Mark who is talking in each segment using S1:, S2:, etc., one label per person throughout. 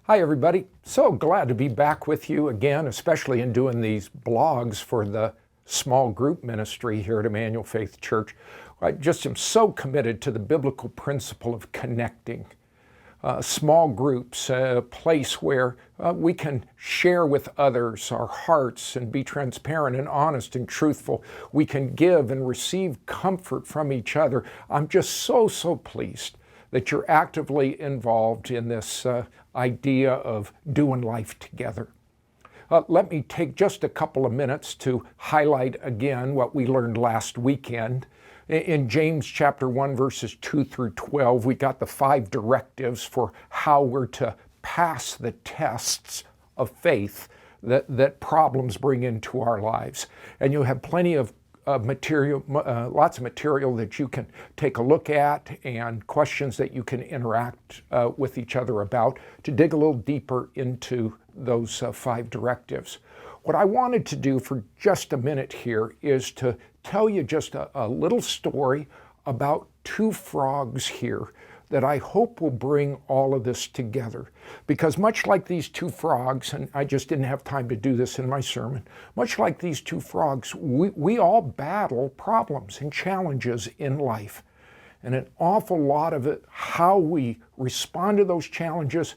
S1: Hi everybody, so glad to be back with you again, especially in doing these blogs for the small group ministry here at Emmanuel Faith Church. I just am so committed to the biblical principle of connecting. Small groups, a place where we can share with others our hearts and be transparent and honest and truthful. We can give and receive comfort from each other. I'm just so pleased that you're actively involved in this idea of doing life together. Let me take just a couple of minutes to highlight again what we learned last weekend. In James chapter 1, verses 2 through 12, we got the 5 directives for how we're to pass the tests of faith that problems bring into our lives. And you have plenty of material, lots of material that you can take a look at and questions that you can interact with each other about to dig a little deeper into those 5 directives. What I wanted to do for just a minute here is to tell you just a little story about 2 frogs here that I hope will bring all of this together. Because much like these 2 frogs, and I just didn't have time to do this in my sermon, much like these 2 frogs, we all battle problems and challenges in life. And an awful lot of it, how we respond to those challenges,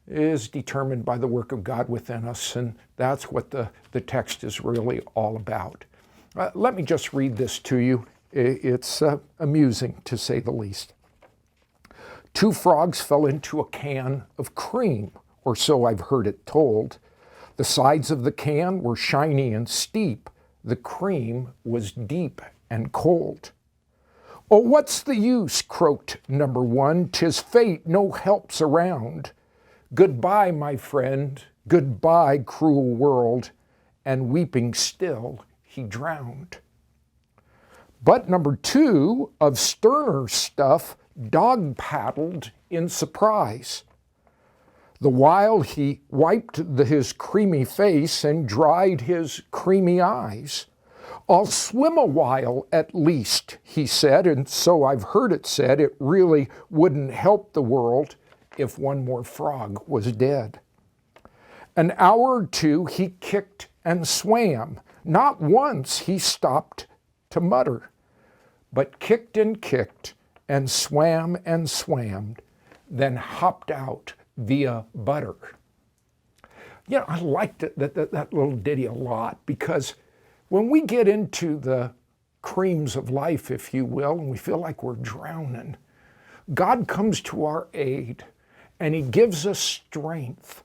S1: is determined by the work of God within us, and that's what the text is really all about. Let me just read this to you. It's amusing, to say the least. 2 frogs fell into a can of cream, or so I've heard it told. The sides of the can were shiny and steep. The cream was deep and cold. "Oh, what's the use?" croaked number 1. "'Tis fate, no help's around. Goodbye, my friend, goodbye, cruel world," and weeping still, he drowned. But number 2, of sterner stuff, dog-paddled in surprise. The while he wiped his creamy face and dried his creamy eyes. "I'll swim a while at least," he said, and so I've heard it said, it really wouldn't help the world if one more frog was dead. An hour or 2 he kicked and swam. Not once he stopped to mutter, but kicked and swam, then hopped out via butter. You know, I liked that little ditty a lot, because when we get into the creams of life, if you will, and we feel like we're drowning, God comes to our aid and he gives us strength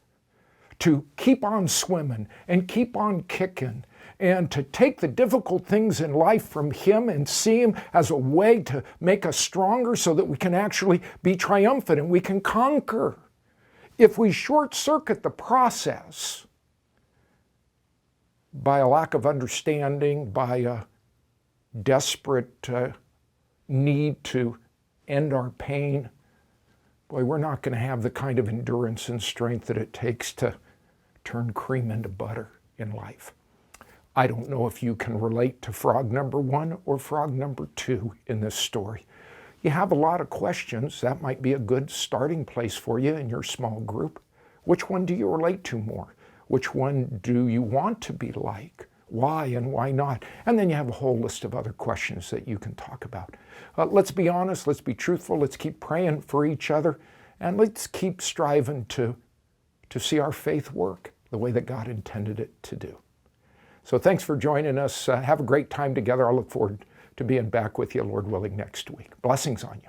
S1: to keep on swimming and keep on kicking, and to take the difficult things in life from him and see him as a way to make us stronger so that we can actually be triumphant and we can conquer. If we short-circuit the process by a lack of understanding, by a desperate need to end our pain, boy, we're not going to have the kind of endurance and strength that it takes to turn cream into butter in life. I don't know if you can relate to frog number 1 or frog number 2 in this story. You have a lot of questions. That might be a good starting place for you in your small group. Which one do you relate to more? Which one do you want to be like? Why and why not? And then you have a whole list of other questions that you can talk about. Let's be honest, let's be truthful, let's keep praying for each other, and let's keep striving to see our faith work the way that God intended it to do. So thanks for joining us. Have a great time together. I look forward to being back with you, Lord willing, next week. Blessings on you.